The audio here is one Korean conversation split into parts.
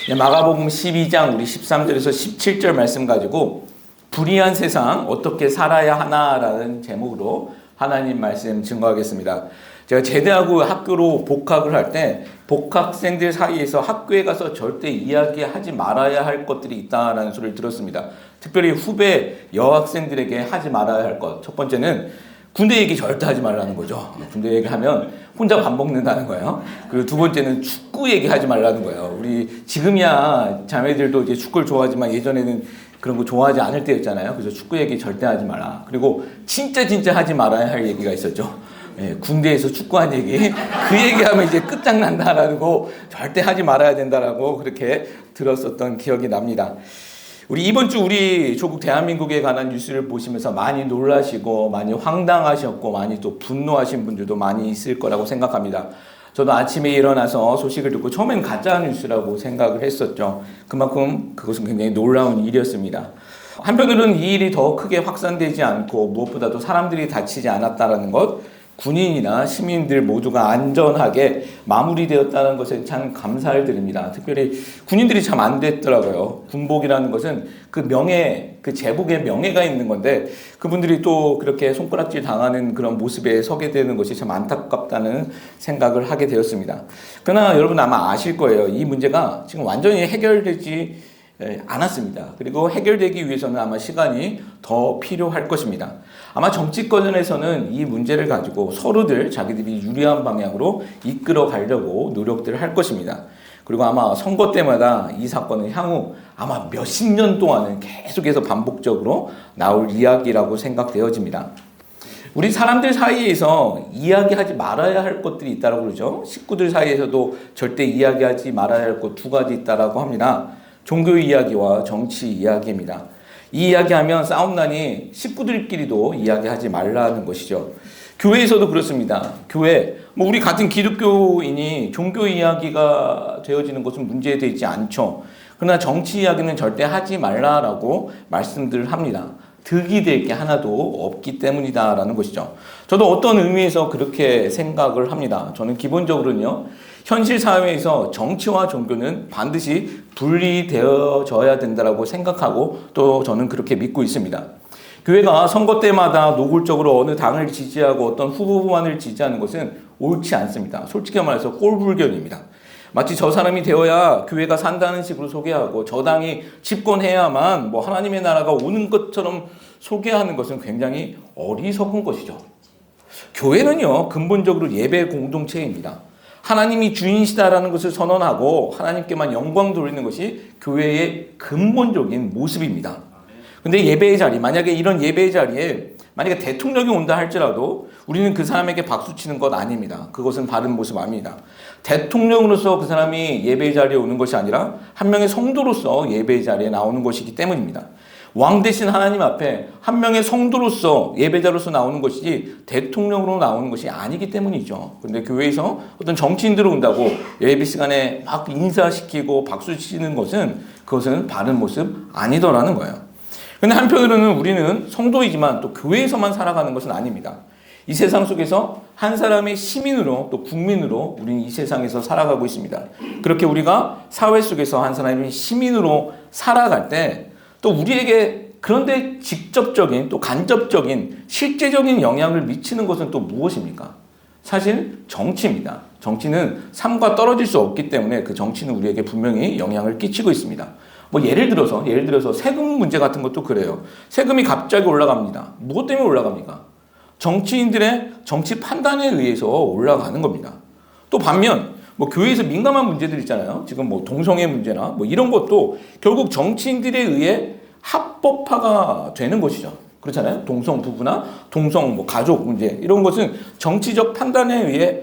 마가복음 12장 우리 13절에서 17절 말씀 가지고 불의한 세상 어떻게 살아야 하나라는 제목으로 하나님 말씀 증거하겠습니다. 제가 제대하고 학교로 복학을 할 때 복학생들 사이에서 학교에 가서 절대 이야기하지 말아야 할 것들이 있다라는 소리를 들었습니다. 특별히 후배 여학생들에게 하지 말아야 할 것. 첫 번째는 군대 얘기 절대 하지 말라는 거죠. 군대 얘기하면 혼자 밥 먹는다는 거예요. 그리고 두 번째는 축구 얘기하지 말라는 거예요. 우리 지금이야 자매들도 이제 축구를 좋아하지만 예전에는 그런 거 좋아하지 않을 때였잖아요. 그래서 축구 얘기 절대 하지 마라. 그리고 진짜 하지 말아야 할 얘기가 있었죠. 예, 군대에서 축구한 얘기. 그 얘기하면 이제 끝장난다라는 거 절대 하지 말아야 된다라고 그렇게 들었었던 기억이 납니다. 우리 이번 주 우리 조국 대한민국에 관한 뉴스를 보시면서 많이 놀라시고 많이 황당하셨고 많이 또 분노하신 분들도 많이 있을 거라고 생각합니다. 저도 아침에 일어나서 소식을 듣고 처음엔 가짜 뉴스라고 생각을 했었죠. 그만큼 그것은 굉장히 놀라운 일이었습니다. 한편으로는 이 일이 더 크게 확산되지 않고 무엇보다도 사람들이 다치지 않았다는 것, 군인이나 시민들 모두가 안전하게 마무리되었다는 것에 참 감사를 드립니다. 특별히 군인들이 참 안 됐더라고요. 군복이라는 것은 그 명예, 그 제복의 명예가 있는 건데 그분들이 또 그렇게 손가락질 당하는 그런 모습에 서게 되는 것이 참 안타깝다는 생각을 하게 되었습니다. 그러나 여러분 아마 아실 거예요. 이 문제가 지금 완전히 해결되지 않았습니다. 그리고 해결되기 위해서는 아마 시간이 더 필요할 것입니다. 아마 정치권에서는 이 문제를 가지고 서로들 자기들이 유리한 방향으로 이끌어 가려고 노력들을 할 것입니다. 그리고 아마 선거 때마다 이 사건은 향후 아마 몇십 년 동안은 계속해서 반복적으로 나올 이야기라고 생각되어집니다. 우리 사람들 사이에서 이야기하지 말아야 할 것들이 있다고 그러죠. 식구들 사이에서도 절대 이야기하지 말아야 할 것 두 가지 있다고 합니다. 종교 이야기와 정치 이야기입니다. 이 이야기하면 싸움나니 식구들끼리도 이야기하지 말라는 것이죠. 교회에서도 그렇습니다. 교회, 우리 같은 기독교인이 종교 이야기가 되어지는 것은 문제되지 않죠. 그러나 정치 이야기는 절대 하지 말라라고 말씀들을 합니다. 득이 될 게 하나도 없기 때문이다라는 것이죠. 저도 어떤 의미에서 그렇게 생각을 합니다. 저는 기본적으로는요, 현실 사회에서 정치와 종교는 반드시 분리되어져야 된다고 생각하고 또 저는 그렇게 믿고 있습니다. 교회가 선거 때마다 노골적으로 어느 당을 지지하고 어떤 후보만을 지지하는 것은 옳지 않습니다. 솔직히 말해서 꼴불견입니다. 마치 저 사람이 되어야 교회가 산다는 식으로 소개하고 저 당이 집권해야만 하나님의 나라가 오는 것처럼 소개하는 것은 굉장히 어리석은 것이죠. 교회는요, 근본적으로 예배 공동체입니다. 하나님이 주인이시다라는 것을 선언하고 하나님께만 영광 돌리는 것이 교회의 근본적인 모습입니다. 근데 예배의 자리, 만약에 이런 예배의 자리에 만약에 대통령이 온다 할지라도 우리는 그 사람에게 박수 치는 것 아닙니다. 그것은 바른 모습 아닙니다. 대통령으로서 그 사람이 예배의 자리에 오는 것이 아니라 한 명의 성도로서 예배의 자리에 나오는 것이기 때문입니다. 왕 대신 하나님 앞에 한 명의 성도로서 예배자로서 나오는 것이지 대통령으로 나오는 것이 아니기 때문이죠. 그런데 교회에서 어떤 정치인들이 온다고 예배 시간에 막 인사시키고 박수 치는 것은 그것은 바른 모습 아니더라는 거예요. 그런데 한편으로는 우리는 성도이지만 또 교회에서만 살아가는 것은 아닙니다. 이 세상 속에서 한 사람의 시민으로 또 국민으로 우리는 이 세상에서 살아가고 있습니다. 그렇게 우리가 사회 속에서 한 사람의 시민으로 살아갈 때 또 우리에게 그런데 직접적인 또 간접적인 실제적인 영향을 미치는 것은 또 무엇입니까? 사실 정치입니다. 정치는 삶과 떨어질 수 없기 때문에 그 정치는 우리에게 분명히 영향을 끼치고 있습니다. 예를 들어서 세금 문제 같은 것도 그래요. 세금이 갑자기 올라갑니다. 무엇 때문에 올라갑니까? 정치인들의 정치 판단에 의해서 올라가는 겁니다. 또 반면 교회에서 민감한 문제들 있잖아요. 지금 동성애 문제나 이런 것도 결국 정치인들에 의해 합법화가 되는 것이죠. 그렇잖아요. 동성 부부나 동성 가족 문제 이런 것은 정치적 판단에 의해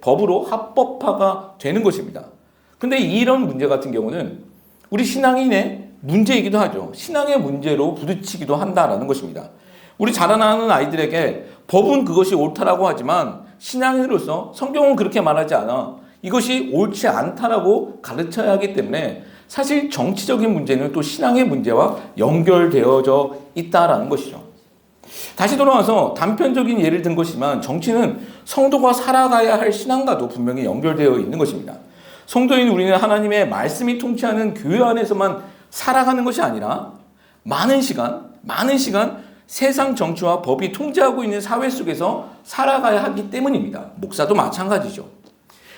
법으로 합법화가 되는 것입니다. 근데 이런 문제 같은 경우는 우리 신앙인의 문제이기도 하죠. 신앙의 문제로 부딪히기도 한다라는 것입니다. 우리 자라나는 아이들에게 법은 그것이 옳다라고 하지만 신앙인으로서 성경은 그렇게 말하지 않아. 이것이 옳지 않다라고 가르쳐야 하기 때문에 사실 정치적인 문제는 또 신앙의 문제와 연결되어져 있다라는 것이죠. 다시 돌아와서 단편적인 예를 든 것이지만 정치는 성도가 살아가야 할 신앙과도 분명히 연결되어 있는 것입니다. 성도인 우리는 하나님의 말씀이 통치하는 교회 안에서만 살아가는 것이 아니라 많은 시간 세상 정치와 법이 통제하고 있는 사회 속에서 살아가야 하기 때문입니다. 목사도 마찬가지죠.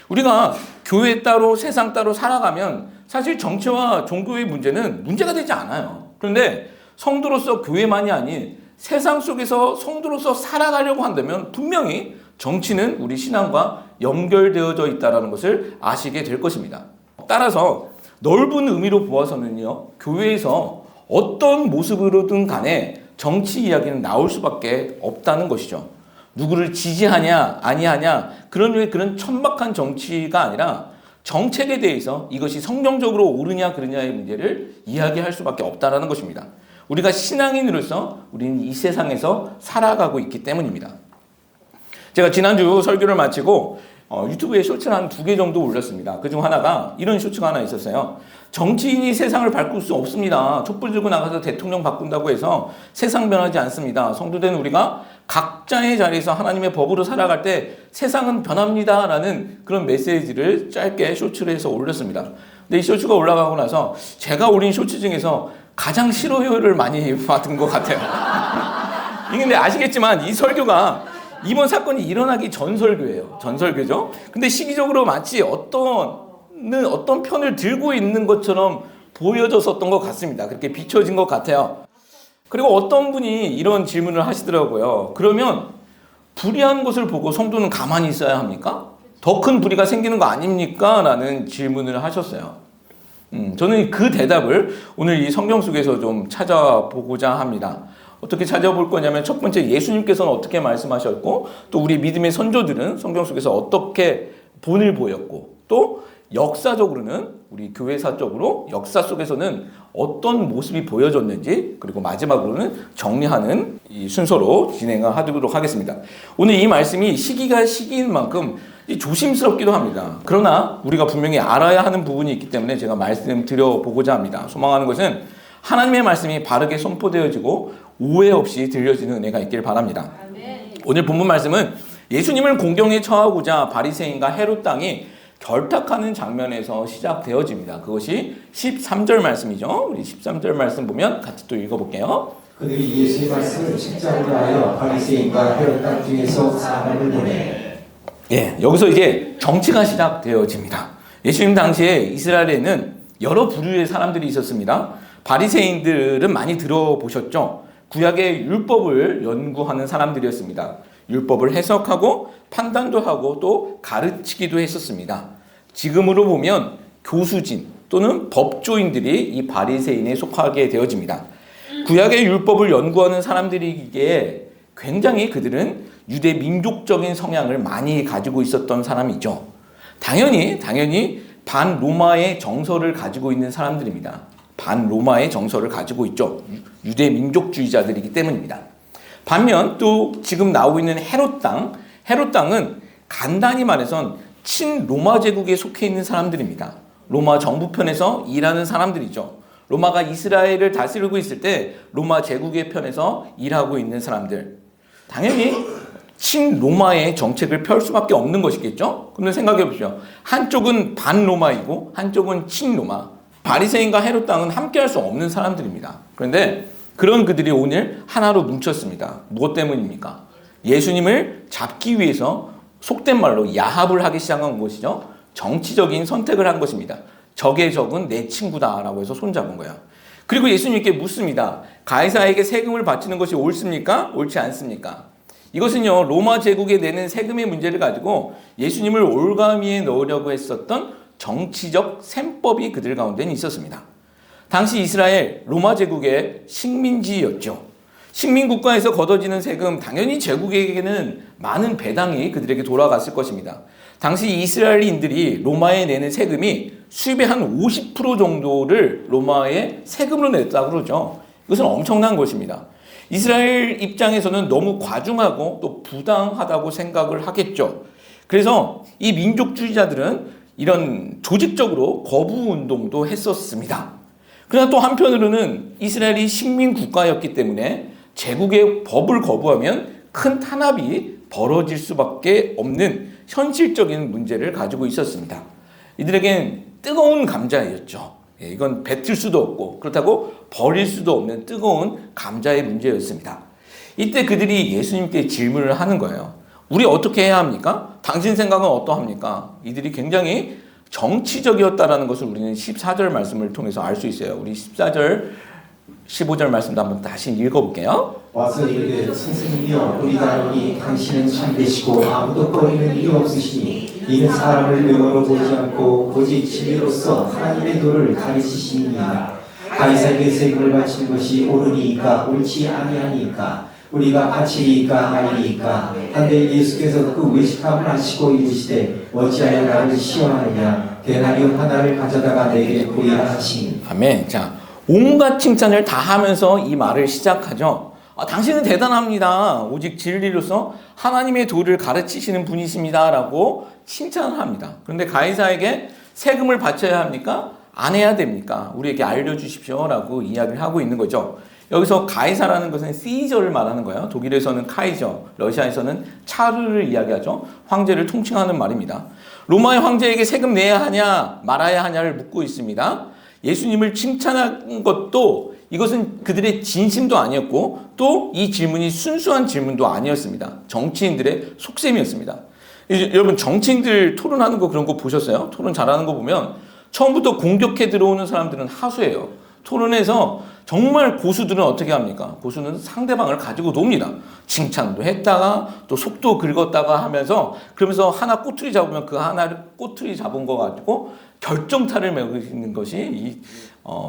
우리가 교회 따로 세상 따로 살아가면 사실 정치와 종교의 문제는 문제가 되지 않아요. 그런데 성도로서 교회만이 아닌 세상 속에서 성도로서 살아가려고 한다면 분명히 정치는 우리 신앙과 연결되어져 있다는 것을 아시게 될 것입니다. 따라서 넓은 의미로 보아서는요, 교회에서 어떤 모습으로든 간에 정치 이야기는 나올 수밖에 없다는 것이죠. 누구를 지지하냐 아니하냐 그런 천박한 정치가 아니라 정책에 대해서 이것이 성경적으로 옳으냐 그르냐의 문제를 이야기할 수밖에 없다는 것입니다. 우리가 신앙인으로서 우리는 이 세상에서 살아가고 있기 때문입니다. 제가 지난주 설교를 마치고 유튜브에 쇼츠를 한 2개 정도 올렸습니다. 그중 하나가 이런 쇼츠가 하나 있었어요. 정치인이 세상을 바꿀 수 없습니다. 촛불 들고 나가서 대통령 바꾼다고 해서 세상 변하지 않습니다. 성도된 우리가 각자의 자리에서 하나님의 법으로 살아갈 때 세상은 변합니다. 라는 그런 메시지를 짧게 쇼츠를 해서 올렸습니다. 근데 이 쇼츠가 올라가고 나서 제가 올린 쇼츠 중에서 가장 싫어요를 많이 받은 것 같아요. 이게 근데 아시겠지만 이 설교가 이번 사건이 일어나기 전 설교예요. 전 설교죠. 근데 시기적으로 마치 어떤 편을 들고 있는 것처럼 보여졌었던 것 같습니다. 그렇게 비춰진 것 같아요. 그리고 어떤 분이 이런 질문을 하시더라고요. 그러면 불의한 것을 보고 성도는 가만히 있어야 합니까? 더 큰 불의가 생기는 거 아닙니까? 라는 질문을 하셨어요. 저는 그 대답을 오늘 이 성경 속에서 좀 찾아보고자 합니다. 어떻게 찾아볼 거냐면 첫 번째 예수님께서는 어떻게 말씀하셨고 또 우리 믿음의 선조들은 성경 속에서 어떻게 본을 보였고 또 역사적으로는 우리 교회사적으로 역사 속에서는 어떤 모습이 보여졌는지 그리고 마지막으로는 정리하는 이 순서로 진행을 하도록 하겠습니다. 오늘 이 말씀이 시기가 시기인 만큼 조심스럽기도 합니다. 그러나 우리가 분명히 알아야 하는 부분이 있기 때문에 제가 말씀드려보고자 합니다. 소망하는 것은 하나님의 말씀이 바르게 선포되어지고 오해 없이 들려지는 은혜가 있길 바랍니다. 오늘 본문 말씀은 예수님을 공경에 처하고자 바리새인과 헤롯 당이 결탁하는 장면에서 시작되어집니다. 그것이 13절 말씀이죠. 우리 13절 말씀 보면 같이 또 읽어볼게요. 그들이 예수의 말씀을 책잡으려 하여 바리새인과 헤롯 당 중에서 사람을 보내. 여기서 이제 정치가 시작되어집니다. 예수님 당시에 이스라엘에는 여러 부류의 사람들이 있었습니다. 바리새인들은 많이 들어보셨죠? 구약의 율법을 연구하는 사람들이었습니다. 율법을 해석하고 판단도 하고 또 가르치기도 했었습니다. 지금으로 보면 교수진 또는 법조인들이 이 바리새인에 속하게 되어집니다. 구약의 율법을 연구하는 사람들이기에 굉장히 그들은 유대 민족적인 성향을 많이 가지고 있었던 사람이죠. 당연히 반로마의 정서를 가지고 있는 사람들입니다. 반로마의 정서를 가지고 있죠. 유대 민족주의자들이기 때문입니다. 반면 또 지금 나오고 있는 헤롯 땅은 간단히 말해선 친로마 제국에 속해 있는 사람들입니다. 로마 정부편에서 일하는 사람들이죠. 로마가 이스라엘을 다스리고 있을 때 로마 제국의 편에서 일하고 있는 사람들. 당연히 친로마의 정책을 펼 수밖에 없는 것이겠죠. 그런데 생각해 보십시오. 한쪽은 반로마이고 한쪽은 친로마. 바리새인과 헤롯 당은 함께할 수 없는 사람들입니다. 그런데 그런 그들이 오늘 하나로 뭉쳤습니다. 무엇 때문입니까? 예수님을 잡기 위해서 속된 말로 야합을 하기 시작한 것이죠. 정치적인 선택을 한 것입니다. 적의 적은 내 친구다라고 해서 손잡은 거예요. 그리고 예수님께 묻습니다. 가이사에게 세금을 바치는 것이 옳습니까? 옳지 않습니까? 이것은요, 로마 제국에 내는 세금의 문제를 가지고 예수님을 올가미에 넣으려고 했었던 정치적 셈법이 그들 가운데는 있었습니다. 당시 이스라엘 로마 제국의 식민지였죠. 식민국가에서 걷어지는 세금, 당연히 제국에게는 많은 배당이 그들에게 돌아갔을 것입니다. 당시 이스라엘인들이 로마에 내는 세금이 수입의 한 50% 정도를 로마에 세금으로 냈다고 그러죠. 이것은 엄청난 것입니다. 이스라엘 입장에서는 너무 과중하고 또 부당하다고 생각을 하겠죠. 그래서 이 민족주의자들은 이런 조직적으로 거부 운동도 했었습니다. 그러나 또 한편으로는 이스라엘이 식민 국가였기 때문에 제국의 법을 거부하면 큰 탄압이 벌어질 수밖에 없는 현실적인 문제를 가지고 있었습니다. 이들에겐 뜨거운 감자였죠. 이건 뱉을 수도 없고 그렇다고 버릴 수도 없는 뜨거운 감자의 문제였습니다. 이때 그들이 예수님께 질문을 하는 거예요. 우리 어떻게 해야 합니까? 당신 생각은 어떠합니까? 이들이 굉장히 정치적이었다라는 것을 우리는 14절 말씀을 통해서 알 수 있어요. 우리 14절, 15절 말씀도 한번 다시 읽어볼게요. 와서 이르되 선생님이여 우리가 아노니 당신은 참되시고 아무도 꺼리는 일이 없으시니 이는 사람을 외모로 보지 않고 오직 진리로서 하나님의 도를 가르치시니이다. 가이사에게 세금을 바치는 것이 옳으니까 옳지 아니하니까 우리가 바치리이까 아니리이까 한데 예수께서 그 외식함을 아시고 이르시되 어찌하여 나를 시험하느냐 데나리온 하나를 가져다가 내게 보이라 하시니. 아멘. 자, 온갖 칭찬을 다 하면서 이 말을 시작하죠. 당신은 대단합니다. 오직 진리로서 하나님의 도를 가르치시는 분이십니다. 라고 칭찬을 합니다. 그런데 가이사에게 세금을 바쳐야 합니까? 안 해야 됩니까? 우리에게 알려주십시오. 라고 이야기를 하고 있는 거죠. 여기서 가이사라는 것은 시저를 말하는 거예요. 독일에서는 카이저, 러시아에서는 차르를 이야기하죠. 황제를 통칭하는 말입니다. 로마의 황제에게 세금 내야 하냐 말아야 하냐를 묻고 있습니다. 예수님을 칭찬한 것도 이것은 그들의 진심도 아니었고 또 이 질문이 순수한 질문도 아니었습니다. 정치인들의 속셈이었습니다. 여러분 정치인들 토론하는 거 그런 거 보셨어요? 토론 잘하는 거 보면 처음부터 공격해 들어오는 사람들은 하수예요. 토론에서 정말 고수들은 어떻게 합니까? 고수는 상대방을 가지고 놉니다. 칭찬도 했다가 또 속도 긁었다가 하면서 그러면서 하나 꼬투리 잡으면 그 하나를 꼬투리 잡은 거 가지고 결정타를 매기는 것이 이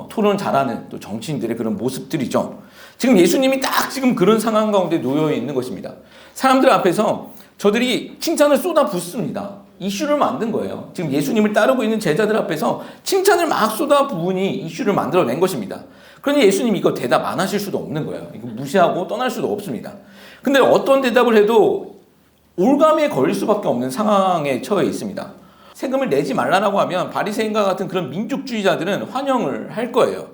토론 잘하는 또 정치인들의 그런 모습들이죠. 지금 예수님이 딱 지금 그런 상황 가운데 놓여 있는 것입니다. 사람들 앞에서 저들이 칭찬을 쏟아붓습니다. 이슈를 만든 거예요. 지금 예수님을 따르고 있는 제자들 앞에서 칭찬을 막 쏟아부으니 이슈를 만들어낸 것입니다. 그러니 예수님이 이거 대답 안 하실 수도 없는 거예요. 이거 무시하고 떠날 수도 없습니다. 근데 어떤 대답을 해도 올감에 걸릴 수밖에 없는 상황에 처해 있습니다. 세금을 내지 말라고 하면 바리새인과 같은 그런 민족주의자들은 환영을 할 거예요.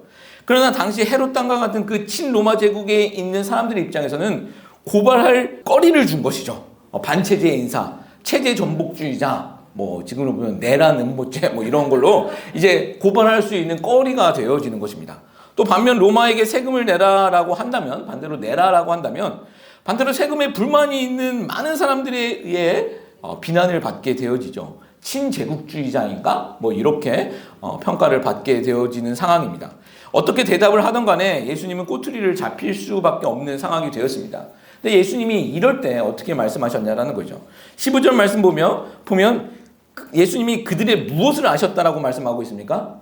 그러나 당시 헤롯 땅과 같은 그 친로마 제국에 있는 사람들의 입장에서는 고발할 거리를 준 것이죠. 반체제 인사, 체제 전복주의자, 뭐 지금으로 보면 내란 음모죄 뭐 이런 걸로 이제 고발할 수 있는 거리가 되어지는 것입니다. 또 반면 로마에게 세금을 내라라고 한다면 반대로 내라라고 한다면 반대로 세금에 불만이 있는 많은 사람들에 의해 비난을 받게 되어지죠. 친제국주의자인가? 뭐 이렇게 평가를 받게 되어지는 상황입니다. 어떻게 대답을 하던 간에 예수님은 꼬투리를 잡힐 수밖에 없는 상황이 되었습니다. 근데 예수님이 이럴 때 어떻게 말씀하셨냐라는 거죠. 15절 말씀 보면 예수님이 그들의 무엇을 아셨다라고 말씀하고 있습니까?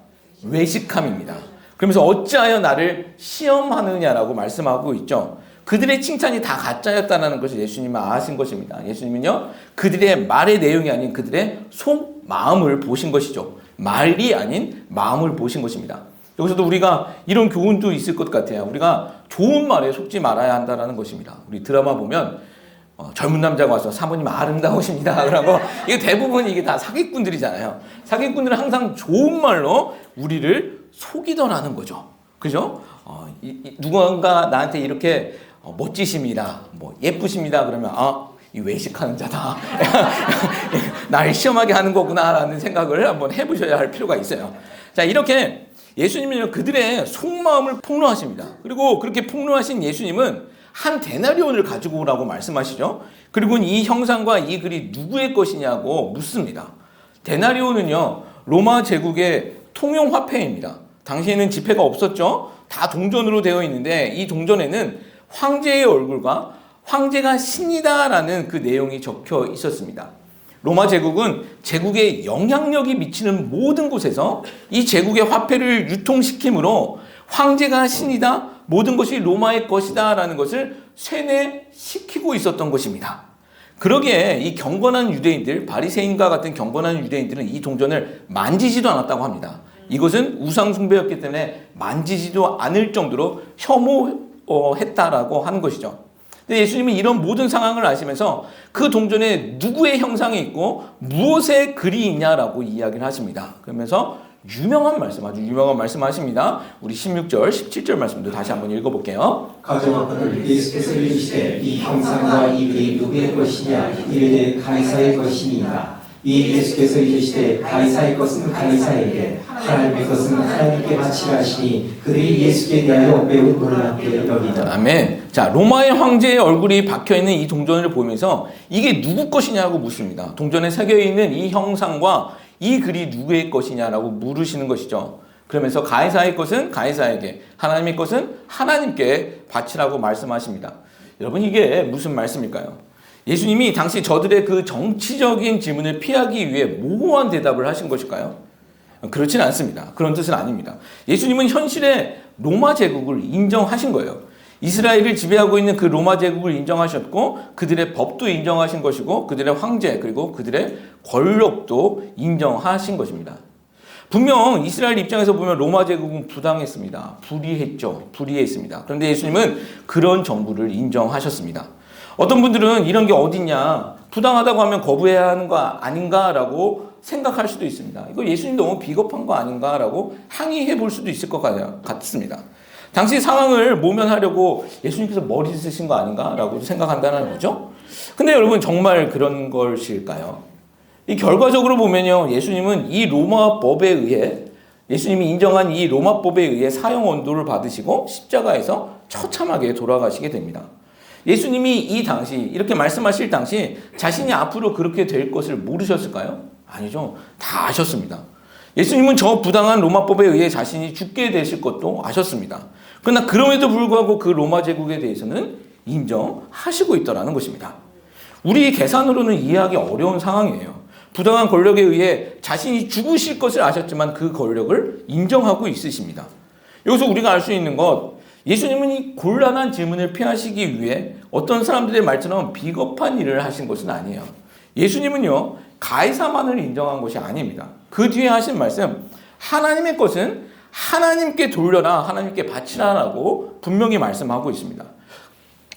외식함입니다. 그러면서 어찌하여 나를 시험하느냐라고 말씀하고 있죠. 그들의 칭찬이 다 가짜였다는 것을 예수님은 아신 것입니다. 예수님은요, 그들의 말의 내용이 아닌 그들의 속 마음을 보신 것이죠. 말이 아닌 마음을 보신 것입니다. 여기서도 우리가 이런 교훈도 있을 것 같아요. 우리가 좋은 말에 속지 말아야 한다는 것입니다. 우리 드라마 보면 젊은 남자가 와서 사모님 아름다우십니다. 그러고 이게 대부분 이게 다 사기꾼들이잖아요. 사기꾼들은 항상 좋은 말로 우리를 속이더라는 거죠. 그죠? 누군가 나한테 이렇게 멋지십니다. 뭐 예쁘십니다. 그러면 이 외식하는 자다. 날 시험하게 하는 거구나라는 생각을 한번 해보셔야 할 필요가 있어요. 자, 이렇게 예수님은 그들의 속마음을 폭로하십니다. 그리고 그렇게 폭로하신 예수님은 한 데나리온을 가지고 오라고 말씀하시죠. 그리고 이 형상과 이 글이 누구의 것이냐고 묻습니다. 데나리온은요, 로마 제국의 통용 화폐입니다. 당시에는 지폐가 없었죠. 다 동전으로 되어 있는데 이 동전에는 황제의 얼굴과 황제가 신이다라는 그 내용이 적혀 있었습니다. 로마 제국은 제국에 영향력이 미치는 모든 곳에서 이 제국의 화폐를 유통시키므로 황제가 신이다, 모든 것이 로마의 것이다 라는 것을 쇠뇌시키고 있었던 것입니다. 그러기에 이 경건한 유대인들, 바리새인과 같은 경건한 유대인들은 이 동전을 만지지도 않았다고 합니다. 이것은 우상 숭배였기 때문에 만지지도 않을 정도로 혐오했다라고 하는 것이죠. 근데 예수님이 이런 모든 상황을 아시면서 그 동전에 누구의 형상이 있고 무엇의 글이 있냐라고 이야기를 하십니다. 그러면서 유명한 말씀, 아주 유명한 말씀 하십니다. 우리 16절, 17절 말씀도 다시 한번 읽어볼게요. 가져왔거늘 예수께서 이르시되 이 형상과 이 글이 누구의 것이냐 이르되 가이사의 것이니라. 이 예수께서 이르시되 가이사의 것은 가이사에게 하나님의 것은 하나님께 바치라 하시니 그들이 예수께 대하여 매우 놀랍게 여기더라. 아멘. 자, 로마의 황제의 얼굴이 박혀있는 이 동전을 보면서 이게 누구 것이냐고 묻습니다. 동전에 새겨있는 이 형상과 이 글이 누구의 것이냐라고 물으시는 것이죠. 그러면서 가이사의 것은 가이사에게, 하나님의 것은 하나님께 바치라고 말씀하십니다. 여러분, 이게 무슨 말씀일까요? 예수님이 당시 저들의 그 정치적인 질문을 피하기 위해 모호한 대답을 하신 것일까요? 그렇진 않습니다. 그런 뜻은 아닙니다. 예수님은 현실의 로마 제국을 인정하신 거예요. 이스라엘을 지배하고 있는 그 로마 제국을 인정하셨고 그들의 법도 인정하신 것이고 그들의 황제 그리고 그들의 권력도 인정하신 것입니다. 분명 이스라엘 입장에서 보면 로마 제국은 부당했습니다. 불의했습니다. 그런데 예수님은 그런 정부를 인정하셨습니다. 어떤 분들은 이런 게 어딨냐, 부당하다고 하면 거부해야 하는 거 아닌가라고 생각할 수도 있습니다. 이거 예수님 너무 비겁한 거 아닌가라고 항의해 볼 수도 있을 것 같습니다. 당시 상황을 모면하려고 예수님께서 머리 쓰신 거 아닌가라고 생각한다는 거죠. 근데 여러분, 정말 그런 것일까요? 이 결과적으로 보면요, 예수님은 이 로마법에 의해, 예수님이 인정한 이 로마법에 의해 사형 언도를 받으시고 십자가에서 처참하게 돌아가시게 됩니다. 예수님이 이 당시, 이렇게 말씀하실 당시 자신이 앞으로 그렇게 될 것을 모르셨을까요? 아니죠. 다 아셨습니다. 예수님은 저 부당한 로마법에 의해 자신이 죽게 되실 것도 아셨습니다. 그러나 그럼에도 불구하고 그 로마 제국에 대해서는 인정하시고 있다는 것입니다. 우리 계산으로는 이해하기 어려운 상황이에요. 부당한 권력에 의해 자신이 죽으실 것을 아셨지만 그 권력을 인정하고 있으십니다. 여기서 우리가 알 수 있는 것, 예수님은 이 곤란한 질문을 피하시기 위해 어떤 사람들의 말처럼 비겁한 일을 하신 것은 아니에요. 예수님은요, 가이사만을 인정한 것이 아닙니다. 그 뒤에 하신 말씀, 하나님의 것은 하나님께 돌려라, 하나님께 바치라라고 분명히 말씀하고 있습니다.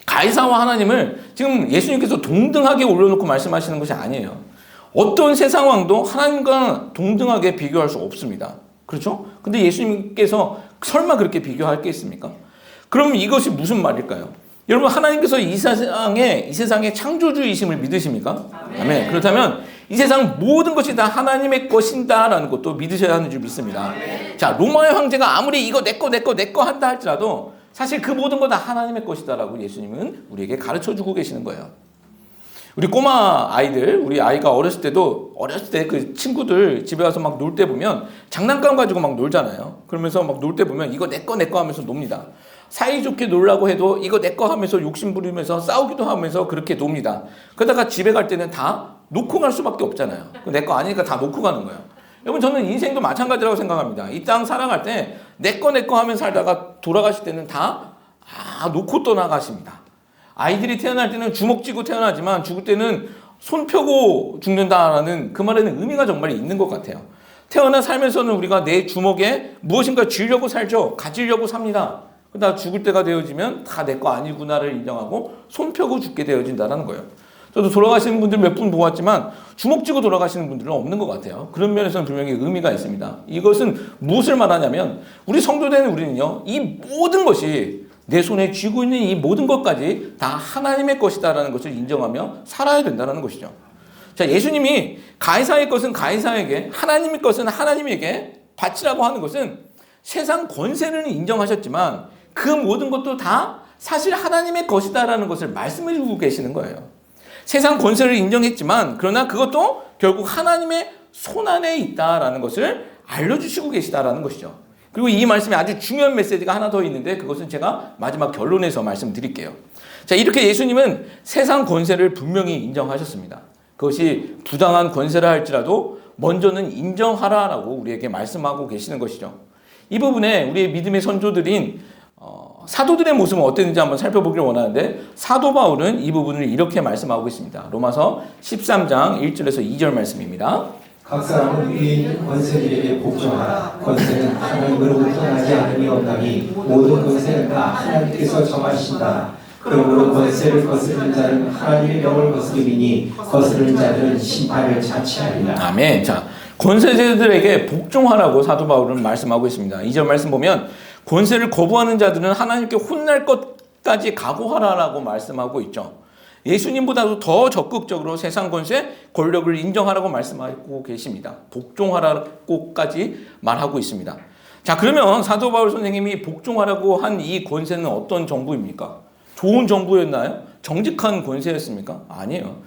가이사와 하나님을 지금 예수님께서 동등하게 올려놓고 말씀하시는 것이 아니에요. 어떤 세상 왕도 하나님과 동등하게 비교할 수 없습니다. 그렇죠? 근데 예수님께서 설마 그렇게 비교할 게 있습니까? 그럼 이것이 무슨 말일까요? 여러분, 하나님께서 이 세상의 창조주이심을 믿으십니까? 아멘. 그렇다면 이 세상 모든 것이 다 하나님의 것인다라는 것도 믿으셔야 하는 줄 믿습니다. 자, 로마의 황제가 아무리 이거 내 거 한다 할지라도 사실 그 모든 거 다 하나님의 것이다라고 예수님은 우리에게 가르쳐주고 계시는 거예요. 우리 꼬마 아이들, 우리 아이가 어렸을 때 그 친구들 집에 와서 막 놀 때 보면 장난감 가지고 막 놀잖아요. 그러면서 막 놀 때 보면 이거 내 거 하면서 놉니다. 사이좋게 놀라고 해도 이거 내 거 하면서 욕심 부리면서 싸우기도 하면서 그렇게 놉니다. 그러다가 집에 갈 때는 다 놓고 갈 수밖에 없잖아요. 내 거 아니니까 다 놓고 가는 거예요. 여러분, 저는 인생도 마찬가지라고 생각합니다. 이 땅 살아갈 때 내 거 하면서 살다가 돌아가실 때는 다 놓고 떠나가십니다. 아이들이 태어날 때는 주먹 쥐고 태어나지만 죽을 때는 손 펴고 죽는다라는 그 말에는 의미가 정말 있는 것 같아요. 태어나 살면서는 우리가 내 주먹에 무엇인가 쥐려고 살죠. 가지려고 삽니다. 그러다 죽을 때가 되어지면 다 내 거 아니구나를 인정하고 손 펴고 죽게 되어진다는 거예요. 저도 돌아가시는 분들 몇 분 보았지만 주먹 쥐고 돌아가시는 분들은 없는 것 같아요. 그런 면에서는 분명히 의미가 있습니다. 이것은 무엇을 말하냐면 우리 성도된 우리는요, 이 모든 것이 내 손에 쥐고 있는 이 모든 것까지 다 하나님의 것이다라는 것을 인정하며 살아야 된다는 것이죠. 자, 예수님이 가이사의 것은 가이사에게, 하나님의 것은 하나님에게 바치라고 하는 것은 세상 권세를 인정하셨지만 그 모든 것도 다 사실 하나님의 것이다라는 것을 말씀해 주고 계시는 거예요. 세상 권세를 인정했지만 그러나 그것도 결국 하나님의 손안에 있다라는 것을 알려주시고 계시다라는 것이죠. 그리고 이 말씀에 아주 중요한 메시지가 하나 더 있는데 그것은 제가 마지막 결론에서 말씀드릴게요. 자, 이렇게 예수님은 세상 권세를 분명히 인정하셨습니다. 그것이 부당한 권세라 할지라도 먼저는 인정하라라고 우리에게 말씀하고 계시는 것이죠. 이 부분에 우리의 믿음의 선조들인 사도들의 모습은 어땠는지 한번 살펴보기를 원하는데 사도 바울은 이 부분을 이렇게 말씀하고 있습니다. 로마서 13장 1절에서 2절 말씀입니다. 각 사람은 위에 있는 권세들에게 복종하라. 권세는 하나님으로부터 나지 않음이 없나니 모든 권세는 다 하나님께서 정하신다. 그러므로 권세를 거스르는 자는 하나님의 명을 거스르리니 거스르는 자들은 심판을 자취하리라. 아멘. 자, 권세자들에게 복종하라고 사도 바울은 말씀하고 있습니다. 2절 말씀 보면 권세를 거부하는 자들은 하나님께 혼날 것까지 각오하라라고 말씀하고 있죠. 예수님보다도 더 적극적으로 세상 권세, 권력을 인정하라고 말씀하고 계십니다. 복종하라고까지 말하고 있습니다. 자, 그러면 사도 바울 선생님이 복종하라고 한 이 권세는 어떤 정부입니까? 좋은 정부였나요? 정직한 권세였습니까? 아니에요.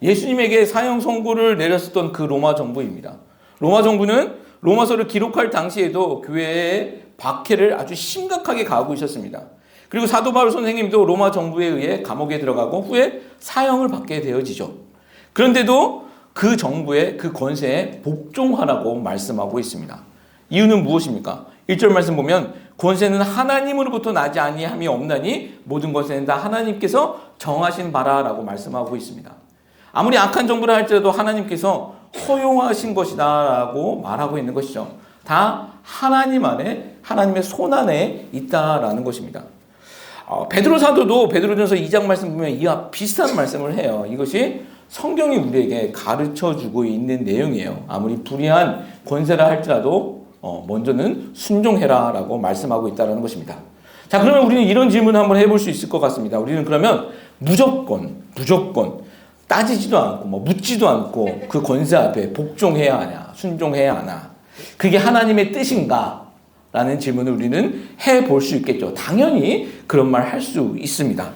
예수님에게 사형 선고를 내렸었던 그 로마 정부입니다. 로마 정부는 로마서를 기록할 당시에도 교회의 박해를 아주 심각하게 가하고 있었습니다. 그리고 사도 바울 선생님도 로마 정부에 의해 감옥에 들어가고 후에 사형을 받게 되어지죠. 그런데도 그 정부의 그 권세에 복종하라고 말씀하고 있습니다. 이유는 무엇입니까? 1절 말씀 보면 권세는 하나님으로부터 나지 아니함이 없나니 모든 것에는 다 하나님께서 정하신 바라라고 말씀하고 있습니다. 아무리 악한 정부라 할지라도 하나님께서 허용하신 것이다라고 말하고 있는 것이죠. 다 하나님 안에, 하나님의 손 안에 있다라는 것입니다. 베드로 사도도 베드로전서 2장 말씀 보면 이와 비슷한 말씀을 해요. 이것이 성경이 우리에게 가르쳐주고 있는 내용이에요. 아무리 불의한 권세라 할지라도 먼저는 순종해라라고 말씀하고 있다는 것입니다. 자, 그러면 우리는 이런 질문을 한번 해볼 수 있을 것 같습니다. 우리는 그러면 무조건 따지지도 않고 묻지도 않고 그 권세 앞에 복종해야 하냐, 순종해야 하나, 그게 하나님의 뜻인가? 라는 질문을 우리는 해볼 수 있겠죠. 당연히 그런 말 할 수 있습니다.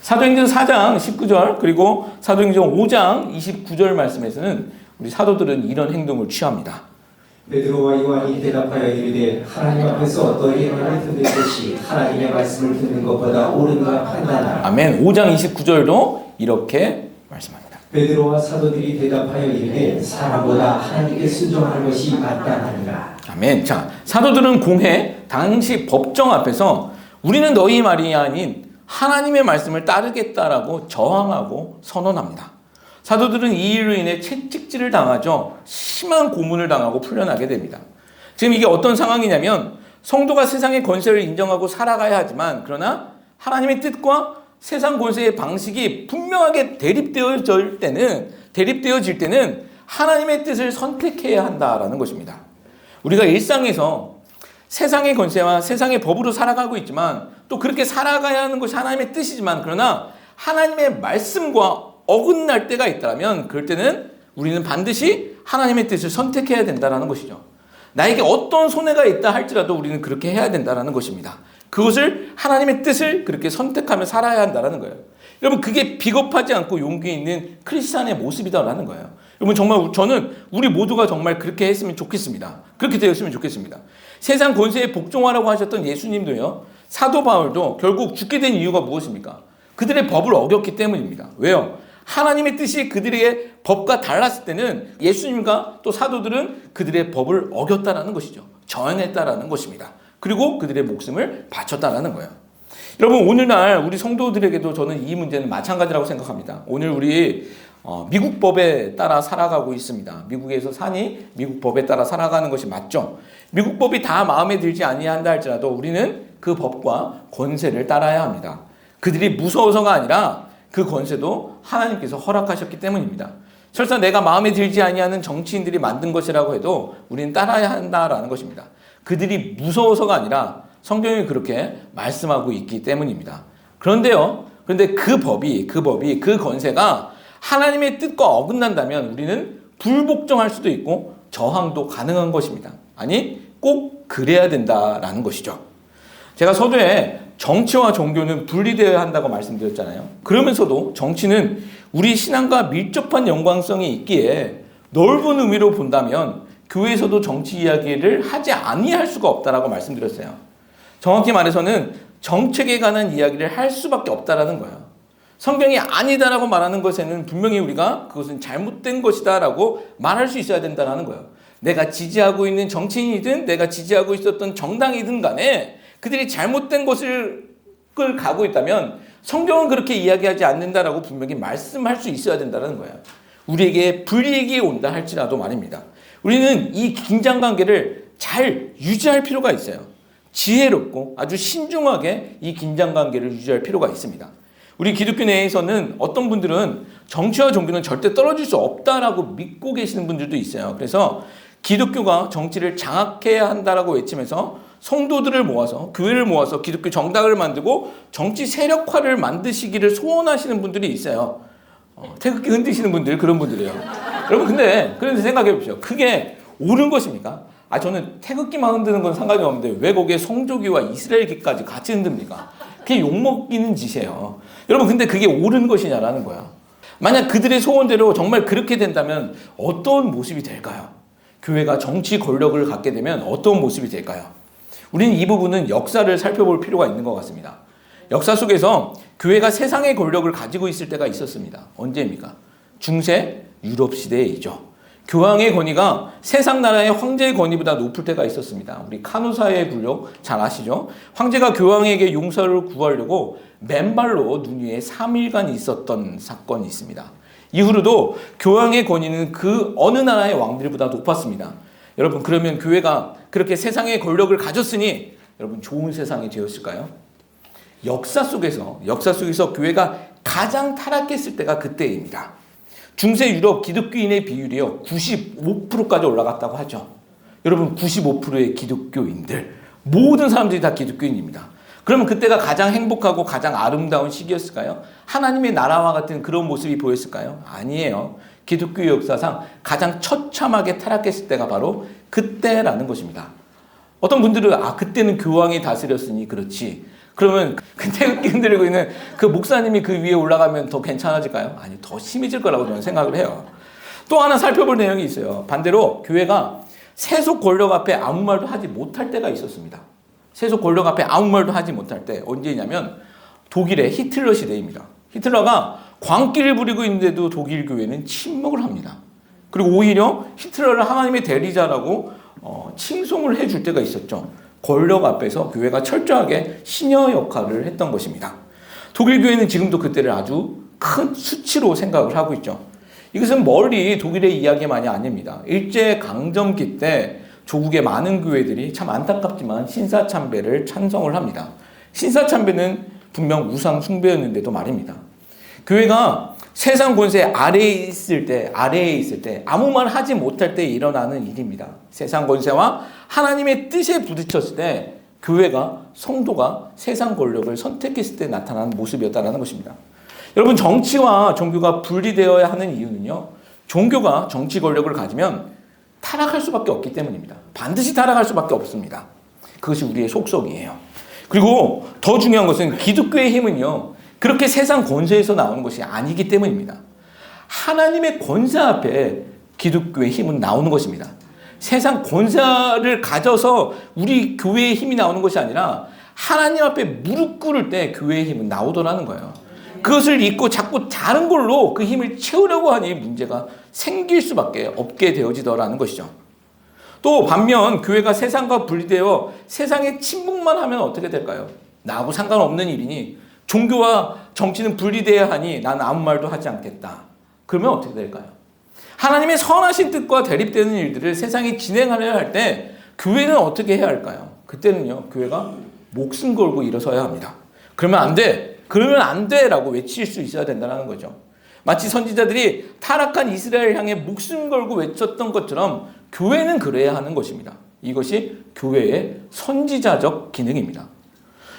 사도행전 4장 19절 그리고 사도행전 5장 29절 말씀에서는 우리 사도들은 이런 행동을 취합니다. 베드로와 요한이 대답하여 이르되 하나님 앞에서 너희의 말을 듣는 것이 하나님의 말씀을 듣는 것보다 옳은가 판단하라. 아멘. 5장 29절도 이렇게 말씀합니다. 베드로와 사도들이 대답하여 이르되 사람보다 하나님께 순종하는 것이 마땅하니라. 아멘. 자, 사도들은 공회 당시 법정 앞에서 우리는 너희 말이 아닌 하나님의 말씀을 따르겠다라고 저항하고 선언합니다. 사도들은 이 일로 인해 채찍질을 당하죠. 심한 고문을 당하고 풀려나게 됩니다. 지금 이게 어떤 상황이냐면 성도가 세상의 권세를 인정하고 살아가야 하지만 그러나 하나님의 뜻과 세상 권세의 방식이 분명하게 대립되어질 때는 하나님의 뜻을 선택해야 한다라는 것입니다. 우리가 일상에서 세상의 권세와 세상의 법으로 살아가고 있지만 또 그렇게 살아가야 하는 것이 하나님의 뜻이지만 그러나 하나님의 말씀과 어긋날 때가 있다면 그럴 때는 우리는 반드시 하나님의 뜻을 선택해야 된다는 것이죠. 나에게 어떤 손해가 있다 할지라도 우리는 그렇게 해야 된다는 것입니다. 그것을 하나님의 뜻을 그렇게 선택하며 살아야 한다는 거예요. 여러분, 그게 비겁하지 않고 용기 있는 크리스찬의 모습이다라는 거예요. 여러분, 정말 저는 우리 모두가 정말 그렇게 했으면 좋겠습니다. 그렇게 되었으면 좋겠습니다. 세상 권세에 복종하라고 하셨던 예수님도요, 사도 바울도 결국 죽게 된 이유가 무엇입니까? 그들의 법을 어겼기 때문입니다. 왜요? 하나님의 뜻이 그들의 법과 달랐을 때는 예수님과 또 사도들은 그들의 법을 어겼다라는 것이죠. 저항했다라는 것입니다. 그리고 그들의 목숨을 바쳤다라는 거예요. 여러분, 오늘날 우리 성도들에게도 저는 이 문제는 마찬가지라고 생각합니다. 오늘 우리 미국 법에 따라 살아가고 있습니다. 미국에서 사니 미국 법에 따라 살아가는 것이 맞죠. 미국 법이 다 마음에 들지 아니한다 할지라도 우리는 그 법과 권세를 따라야 합니다. 그들이 무서워서가 아니라 그 권세도 하나님께서 허락하셨기 때문입니다. 설사 내가 마음에 들지 아니하는 정치인들이 만든 것이라고 해도 우리는 따라야 한다라는 것입니다. 그들이 무서워서가 아니라 성경이 그렇게 말씀하고 있기 때문입니다. 그런데 그 법이 그 권세가 하나님의 뜻과 어긋난다면 우리는 불복종할 수도 있고 저항도 가능한 것입니다. 아니, 꼭 그래야 된다라는 것이죠. 제가 서두에 정치와 종교는 분리되어야 한다고 말씀드렸잖아요. 그러면서도 정치는 우리 신앙과 밀접한 연관성이 있기에 넓은 의미로 본다면 교회에서도 정치 이야기를 하지 아니할 수가 없다라고 말씀드렸어요. 정확히 말해서는 정책에 관한 이야기를 할 수밖에 없다라는 거예요. 성경이 아니다라고 말하는 것에는 분명히 우리가 그것은 잘못된 것이다라고 말할 수 있어야 된다라는 거예요. 내가 지지하고 있는 정치인이든 내가 지지하고 있었던 정당이든 간에 그들이 잘못된 것을 가고 있다면 성경은 그렇게 이야기하지 않는다라고 분명히 말씀할 수 있어야 된다는 거예요. 우리에게 불이익이 온다 할지라도 말입니다. 우리는 이 긴장관계를 잘 유지할 필요가 있어요. 지혜롭고 아주 신중하게 이 긴장관계를 유지할 필요가 있습니다. 우리 기독교 내에서는 어떤 분들은 정치와 종교는 절대 떨어질 수 없다라고 믿고 계시는 분들도 있어요. 그래서 기독교가 정치를 장악해야 한다라고 외치면서 성도들을 모아서 교회를 모아서 기독교 정당을 만들고 정치 세력화를 만드시기를 소원하시는 분들이 있어요. 태극기 흔드시는 분들, 그런 분들이에요. 여러분 근데 그런데 생각해 보십시오. 그게 옳은 것입니까? 저는 태극기만 흔드는 건 상관이 없는데 왜 거기에 성조기와 이스라엘기까지 같이 흔듭니까? 그게 욕먹이는 짓이에요. 여러분 근데 그게 옳은 것이냐라는 거야. 만약 그들의 소원대로 정말 그렇게 된다면 어떤 모습이 될까요? 교회가 정치 권력을 갖게 되면 어떤 모습이 될까요? 우리는 이 부분은 역사를 살펴볼 필요가 있는 것 같습니다. 역사 속에서 교회가 세상의 권력을 가지고 있을 때가 있었습니다. 언제입니까? 중세 유럽 시대이죠. 교황의 권위가 세상 나라의 황제의 권위보다 높을 때가 있었습니다. 우리 카누사의 굴욕 잘 아시죠? 황제가 교황에게 용서를 구하려고 맨발로 눈 위에 3일간 있었던 사건이 있습니다. 이후로도 교황의 권위는 그 어느 나라의 왕들보다 높았습니다. 여러분 그러면 교회가 그렇게 세상의 권력을 가졌으니 여러분 좋은 세상이 되었을까요? 역사 속에서 교회가 가장 타락했을 때가 그때입니다. 중세 유럽 기독교인의 비율이요 95%까지 올라갔다고 하죠. 여러분 95%의 기독교인들 모든 사람들이 다 기독교인입니다. 그러면 그때가 가장 행복하고 가장 아름다운 시기였을까요? 하나님의 나라와 같은 그런 모습이 보였을까요? 아니에요. 기독교 역사상 가장 처참하게 타락했을 때가 바로 그때라는 것입니다. 어떤 분들은 그때는 교황이 다스렸으니 그렇지. 그러면 태극기 흔들고 있는 그 목사님이 그 위에 올라가면 더 괜찮아질까요? 아니, 더 심해질 거라고 저는 생각을 해요. 또 하나 살펴볼 내용이 있어요. 반대로 교회가 세속 권력 앞에 아무 말도 하지 못할 때가 있었습니다. 세속 권력 앞에 아무 말도 하지 못할 때 언제냐면 독일의 히틀러 시대입니다. 히틀러가 광기를 부리고 있는데도 독일 교회는 침묵을 합니다. 그리고 오히려 히틀러를 하나님의 대리자라고 칭송을 해줄 때가 있었죠. 권력 앞에서 교회가 철저하게 시녀 역할을 했던 것입니다. 독일 교회는 지금도 그때를 아주 큰 수치로 생각을 하고 있죠. 이것은 멀리 독일의 이야기만이 아닙니다. 일제강점기 때 조국의 많은 교회들이 참 안타깝지만 신사참배를 찬성을 합니다. 신사참배는 분명 우상 숭배였는데도 말입니다. 교회가 세상 권세 아래에 있을 때 아무 말 하지 못할 때 일어나는 일입니다. 세상 권세와 하나님의 뜻에 부딪혔을 때 교회가 성도가 세상 권력을 선택했을 때 나타나는 모습이었다는 것입니다. 여러분 정치와 종교가 분리되어야 하는 이유는요. 종교가 정치 권력을 가지면 타락할 수밖에 없기 때문입니다. 반드시 타락할 수밖에 없습니다. 그것이 우리의 속성이에요. 그리고 더 중요한 것은 기독교의 힘은요. 그렇게 세상 권세에서 나오는 것이 아니기 때문입니다. 하나님의 권세 앞에 기독교의 힘은 나오는 것입니다. 세상 권세를 가져서 우리 교회의 힘이 나오는 것이 아니라 하나님 앞에 무릎 꿇을 때 교회의 힘은 나오더라는 거예요. 그것을 잊고 자꾸 다른 걸로 그 힘을 채우려고 하니 문제가 생길 수밖에 없게 되어지더라는 것이죠. 또 반면 교회가 세상과 분리되어 세상에 침묵만 하면 어떻게 될까요? 나하고 상관없는 일이니 종교와 정치는 분리되어야 하니 난 아무 말도 하지 않겠다. 그러면 어떻게 될까요? 하나님의 선하신 뜻과 대립되는 일들을 세상이 진행하려 할 때 교회는 어떻게 해야 할까요? 그때는요, 교회가 목숨 걸고 일어서야 합니다. 그러면 안 돼! 그러면 안 돼! 라고 외칠 수 있어야 된다는 거죠. 마치 선지자들이 타락한 이스라엘 향해 목숨 걸고 외쳤던 것처럼 교회는 그래야 하는 것입니다. 이것이 교회의 선지자적 기능입니다.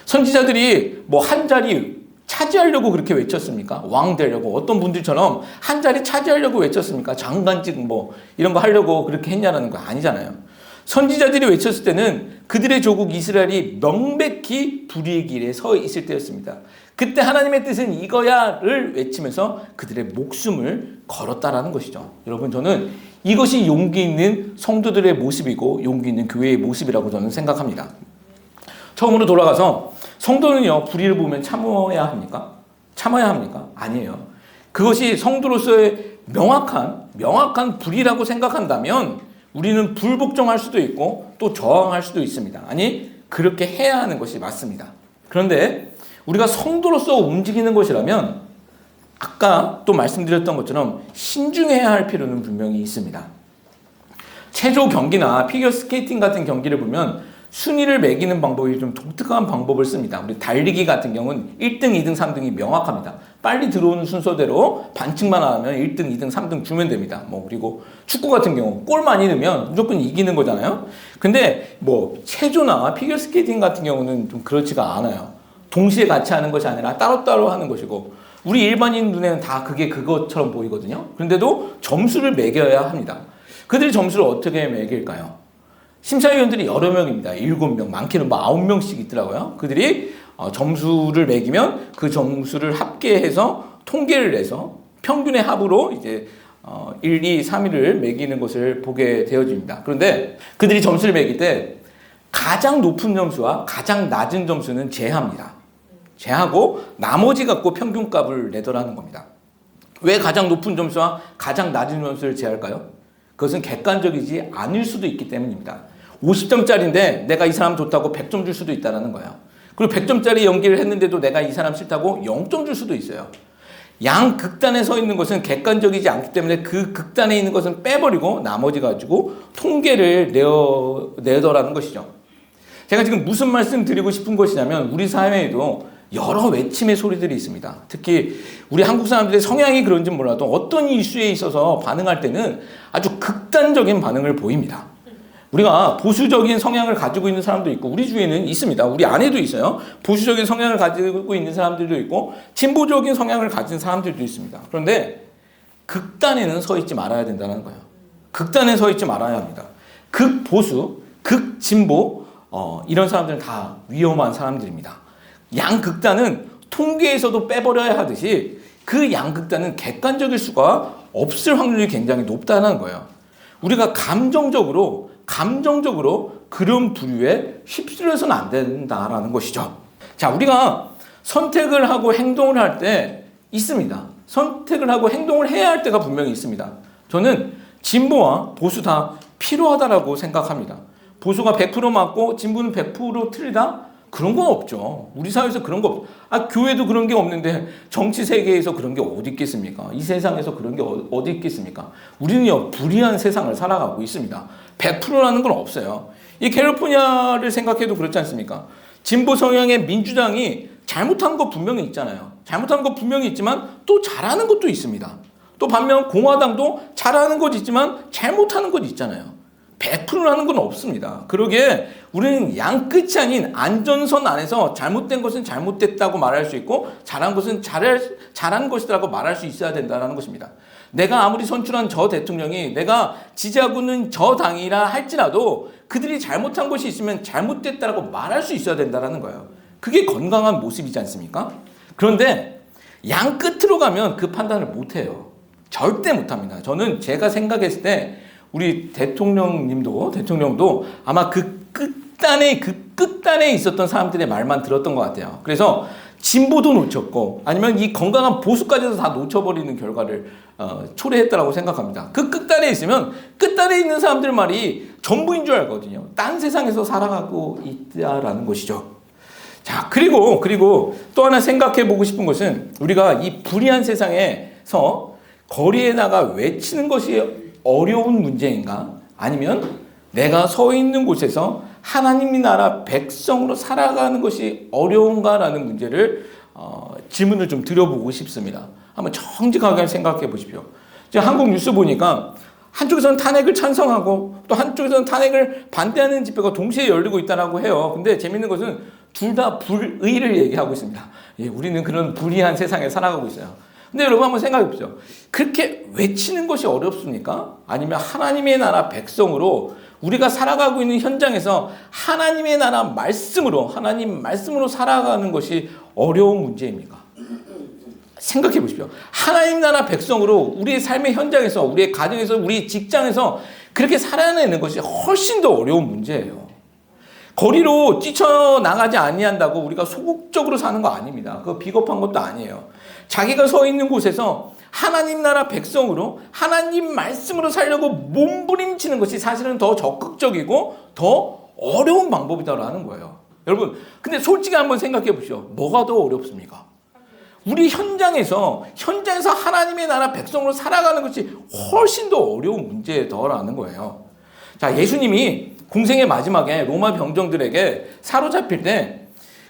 선지자들이 한 자리 차지하려고 그렇게 외쳤습니까? 왕 되려고 어떤 분들처럼 한 자리 차지하려고 외쳤습니까? 장관직 이런 거 하려고 그렇게 했냐라는 거 아니잖아요. 선지자들이 외쳤을 때는 그들의 조국 이스라엘이 명백히 불의의 길에 서 있을 때였습니다. 그때 하나님의 뜻은 이거야를 외치면서 그들의 목숨을 걸었다라는 것이죠. 여러분 저는 이것이 용기 있는 성도들의 모습이고 용기 있는 교회의 모습이라고 저는 생각합니다. 처음으로 돌아가서 성도는요 불의를 보면 참아야 합니까? 참아야 합니까? 아니에요. 그것이 성도로서의 명확한 불의라고 생각한다면 우리는 불복종할 수도 있고 또 저항할 수도 있습니다. 아니 그렇게 해야 하는 것이 맞습니다. 그런데 우리가 성도로서 움직이는 것이라면 아까 또 말씀드렸던 것처럼 신중해야 할 필요는 분명히 있습니다. 체조 경기나 피겨스케이팅 같은 경기를 보면 순위를 매기는 방법이 좀 독특한 방법을 씁니다. 우리 달리기 같은 경우는 1등, 2등, 3등이 명확합니다. 빨리 들어오는 순서대로 반칙만 안 하면 1등, 2등, 3등 주면 됩니다. 뭐 그리고 축구 같은 경우 골 많이 넣으면 무조건 이기는 거잖아요. 근데 뭐 체조나 피겨스케이팅 같은 경우는 좀 그렇지가 않아요. 동시에 같이 하는 것이 아니라 따로따로 하는 것이고 우리 일반인 눈에는 다 그게 그것처럼 보이거든요. 그런데도 점수를 매겨야 합니다. 그들이 점수를 어떻게 매길까요? 심사위원들이 여러 명입니다. 7명, 많게는 뭐 9명씩 있더라고요. 그들이 점수를 매기면 그 점수를 합계해서 통계를 내서 평균의 합으로 이제 1, 2, 3위를 매기는 것을 보게 되어집니다. 그런데 그들이 점수를 매길 때 가장 높은 점수와 가장 낮은 점수는 제합니다. 제하고 나머지 갖고 평균값을 내더라는 겁니다. 왜 가장 높은 점수와 가장 낮은 점수를 제할까요? 그것은 객관적이지 않을 수도 있기 때문입니다. 50점짜리인데 내가 이 사람 좋다고 100점 줄 수도 있다는 거예요. 그리고 100점짜리 연기를 했는데도 내가 이 사람 싫다고 0점 줄 수도 있어요. 양 극단에 서 있는 것은 객관적이지 않기 때문에 그 극단에 있는 것은 빼버리고 나머지 가지고 통계를 내더라는 것이죠. 제가 지금 무슨 말씀 드리고 싶은 것이냐면 우리 사회에도 여러 외침의 소리들이 있습니다. 특히 우리 한국 사람들의 성향이 그런지 몰라도 어떤 이슈에 있어서 반응할 때는 아주 극단적인 반응을 보입니다. 우리가 보수적인 성향을 가지고 있는 사람도 있고 우리 주위에는 있습니다. 우리 안에도 있어요. 보수적인 성향을 가지고 있는 사람들도 있고 진보적인 성향을 가진 사람들도 있습니다. 그런데 극단에는 서 있지 말아야 된다는 거예요. 극단에 서 있지 말아야 합니다. 극보수, 극진보 이런 사람들은 다 위험한 사람들입니다. 양극단은 통계에서도 빼버려야 하듯이 그 양극단은 객관적일 수가 없을 확률이 굉장히 높다는 거예요. 우리가 감정적으로 그런 부류에 휩쓸려서는 안 된다라는 것이죠. 자, 우리가 선택을 하고 행동을 할 때 있습니다. 선택을 하고 행동을 해야 할 때가 분명히 있습니다. 저는 진보와 보수 다 필요하다라고 생각합니다. 보수가 100% 맞고 진보는 100% 틀리다? 그런 건 없죠. 우리 사회에서 그런 거 교회도 그런 게 없는데 정치 세계에서 그런 게 어디 있겠습니까? 이 세상에서 그런 게 어디 있겠습니까? 우리는요, 불의한 세상을 살아가고 있습니다. 100%라는 건 없어요. 이 캘리포니아를 생각해도 그렇지 않습니까? 진보 성향의 민주당이 잘못한 거 분명히 있잖아요. 잘못한 거 분명히 있지만 또 잘하는 것도 있습니다. 또 반면 공화당도 잘하는 것 있지만 잘못하는 것 있잖아요. 100%라는 건 없습니다. 그러기에 우리는 양 끝이 아닌 안전선 안에서 잘못된 것은 잘못됐다고 말할 수 있고 잘한 것은 잘한 것이라고 말할 수 있어야 된다는 것입니다. 내가 아무리 선출한 저 대통령이 내가 지지하고는 저 당이라 할지라도 그들이 잘못한 것이 있으면 잘못됐다라고 말할 수 있어야 된다는 거예요. 그게 건강한 모습이지 않습니까? 그런데 양 끝으로 가면 그 판단을 못해요. 절대 못합니다. 저는 제가 생각했을 때 우리 대통령도 아마 그 끝단에 있었던 사람들의 말만 들었던 것 같아요. 그래서 진보도 놓쳤고 아니면 이 건강한 보수까지도 다 놓쳐버리는 결과를 초래했다라고 생각합니다. 그 끝단에 있으면 끝단에 있는 사람들 말이 전부인 줄 알거든요. 딴 세상에서 살아가고 있다라는 것이죠. 자, 그리고 또 하나 생각해 보고 싶은 것은 우리가 이 불의한 세상에서 거리에 나가 외치는 것이 어려운 문제인가? 아니면 내가 서 있는 곳에서 하나님의 나라 백성으로 살아가는 것이 어려운가라는 문제를 질문을 좀 드려보고 싶습니다. 한번 정직하게 생각해 보십시오. 지금 한국 뉴스 보니까 한쪽에서는 탄핵을 찬성하고 또 한쪽에서는 탄핵을 반대하는 집회가 동시에 열리고 있다고 해요. 근데 재밌는 것은 둘 다 불의를 얘기하고 있습니다. 예, 우리는 그런 불의한 세상에 살아가고 있어요. 근데 여러분 한번 생각해 보세요. 그렇게 외치는 것이 어렵습니까? 아니면 하나님의 나라 백성으로 우리가 살아가고 있는 현장에서 하나님의 나라 하나님 말씀으로 살아가는 것이 어려운 문제입니까? 생각해 보십시오. 하나님 나라 백성으로 우리의 삶의 현장에서, 우리의 가정에서, 우리 직장에서 그렇게 살아내는 것이 훨씬 더 어려운 문제예요. 거리로 뛰쳐나가지 아니한다고 우리가 소극적으로 사는 거 아닙니다. 그거 비겁한 것도 아니에요. 자기가 서 있는 곳에서 하나님 나라 백성으로 하나님 말씀으로 살려고 몸부림치는 것이 사실은 더 적극적이고 더 어려운 방법이다라는 거예요. 여러분, 근데 솔직히 한번 생각해 보시죠. 뭐가 더 어렵습니까? 우리 현장에서 하나님의 나라 백성으로 살아가는 것이 훨씬 더 어려운 문제더라는 거예요. 자, 예수님이 공생의 마지막에 로마 병정들에게 사로잡힐 때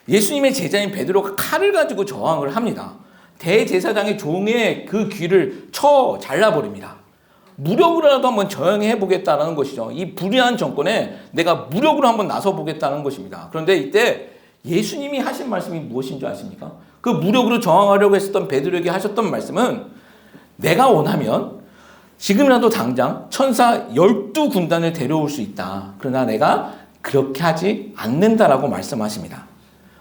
예수님의 제자인 베드로가 칼을 가지고 저항을 합니다. 대제사장의 종의 그 귀를 쳐 잘라버립니다. 무력으로라도 한번 저항해 보겠다는 것이죠. 이 불의한 정권에 내가 무력으로 한번 나서 보겠다는 것입니다. 그런데 이때 예수님이 하신 말씀이 무엇인 줄 아십니까? 그 무력으로 저항하려고 했었던 베드로에게 하셨던 말씀은 내가 원하면 지금이라도 당장 천사 12군단을 데려올 수 있다. 그러나 내가 그렇게 하지 않는다라고 말씀하십니다.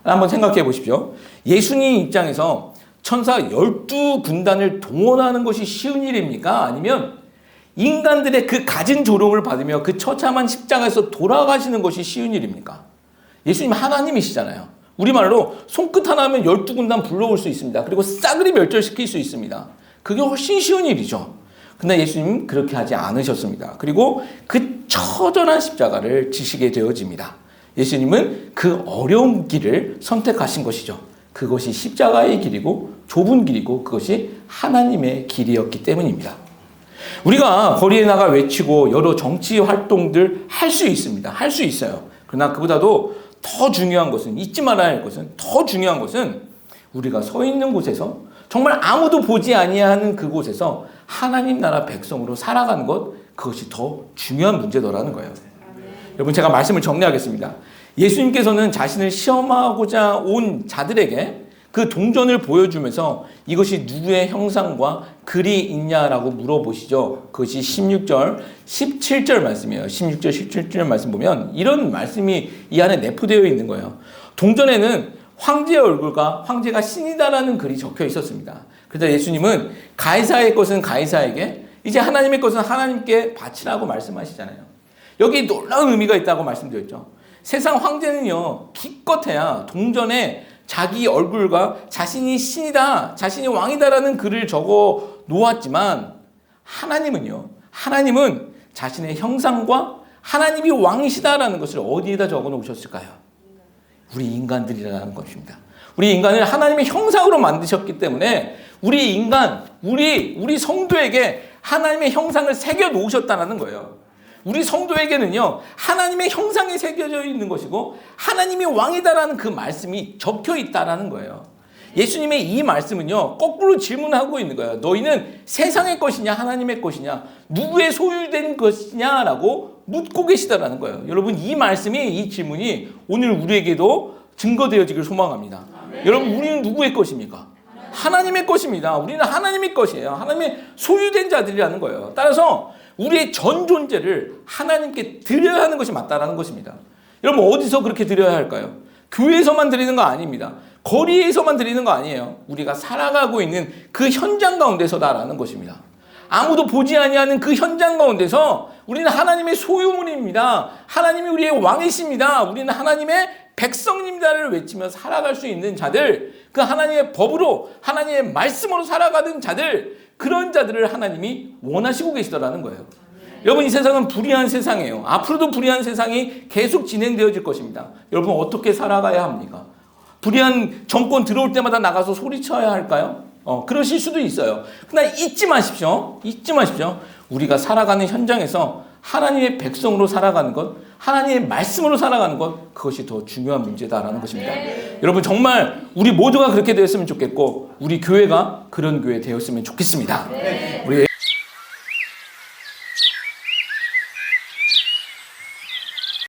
한번 생각해 보십시오. 예수님 입장에서 천사 12군단을 동원하는 것이 쉬운 일입니까? 아니면 인간들의 그 가진 조롱을 받으며 그 처참한 십자가에서 돌아가시는 것이 쉬운 일입니까? 예수님 하나님이시잖아요. 우리말로 손끝 하나 하면 12군단 불러올 수 있습니다. 그리고 싸그리 멸절시킬 수 있습니다. 그게 훨씬 쉬운 일이죠. 근데 예수님은 그렇게 하지 않으셨습니다. 그리고 그 처절한 십자가를 지시게 되어집니다. 예수님은 그 어려운 길을 선택하신 것이죠. 그것이 십자가의 길이고 좁은 길이고 그것이 하나님의 길이었기 때문입니다. 우리가 거리에 나가 외치고 여러 정치 활동들 할 수 있습니다. 할 수 있어요. 그러나 그보다도 더 중요한 것은, 잊지 말아야 할 것은, 더 중요한 것은 우리가 서 있는 곳에서 정말 아무도 보지 아니하는 그곳에서 하나님 나라 백성으로 살아가는 것, 그것이 더 중요한 문제더라는 거예요. 여러분, 제가 말씀을 정리하겠습니다. 예수님께서는 자신을 시험하고자 온 자들에게 그 동전을 보여주면서 이것이 누구의 형상과 글이 있냐라고 물어보시죠. 그것이 16절, 17절 말씀이에요. 16절, 17절 말씀 보면 이런 말씀이 이 안에 내포되어 있는 거예요. 동전에는 황제의 얼굴과 황제가 신이다라는 글이 적혀 있었습니다. 그래서 예수님은 가이사의 것은 가이사에게, 이제 하나님의 것은 하나님께 바치라고 말씀하시잖아요. 여기 놀라운 의미가 있다고 말씀드렸죠. 세상 황제는요, 기껏해야 동전에 자기 얼굴과 자신이 신이다, 자신이 왕이다라는 글을 적어 놓았지만 하나님은 자신의 형상과 하나님이 왕이시다라는 것을 어디에다 적어 놓으셨을까요? 우리 인간들이라는 것입니다. 우리 인간을 하나님의 형상으로 만드셨기 때문에 우리 성도에게 하나님의 형상을 새겨 놓으셨다는 거예요. 우리 성도에게는요, 하나님의 형상이 새겨져 있는 것이고 하나님이 왕이다라는 그 말씀이 적혀 있다라는 거예요. 예수님의 이 말씀은요, 거꾸로 질문하고 있는 거예요. 너희는 세상의 것이냐 하나님의 것이냐, 누구의 소유된 것이냐라고 묻고 계시다라는 거예요. 여러분, 이 질문이 오늘 우리에게도 증거되어지길 소망합니다. 여러분, 우리는 누구의 것입니까? 하나님의 것입니다. 우리는 하나님의 것이에요. 하나님의 소유된 자들이라는 거예요. 따라서 우리의 전 존재를 하나님께 드려야 하는 것이 맞다라는 것입니다. 여러분, 어디서 그렇게 드려야 할까요? 교회에서만 드리는 거 아닙니다. 거리에서만 드리는 거 아니에요. 우리가 살아가고 있는 그 현장 가운데서다라는 것입니다. 아무도 보지 아니하는 그 현장 가운데서 우리는 하나님의 소유물입니다. 하나님이 우리의 왕이십니다. 우리는 하나님의 백성입니다를 외치며 살아갈 수 있는 자들, 그 하나님의 법으로, 하나님의 말씀으로 살아가는 자들, 그런 자들을 하나님이 원하시고 계시더라는 거예요. 여러분, 이 세상은 불의한 세상이에요. 앞으로도 불의한 세상이 계속 진행되어질 것입니다. 여러분, 어떻게 살아가야 합니까? 불의한 정권 들어올 때마다 나가서 소리쳐야 할까요? 그러실 수도 있어요. 그러나 잊지 마십시오. 우리가 살아가는 현장에서 하나님의 백성으로 살아가는 것, 하나님의 말씀으로 살아가는 것, 그것이 더 중요한 문제다라는 것입니다. 여러분, 정말 우리 모두가 그렇게 되었으면 좋겠고 우리 교회가 그런 교회 되었으면 좋겠습니다. 우리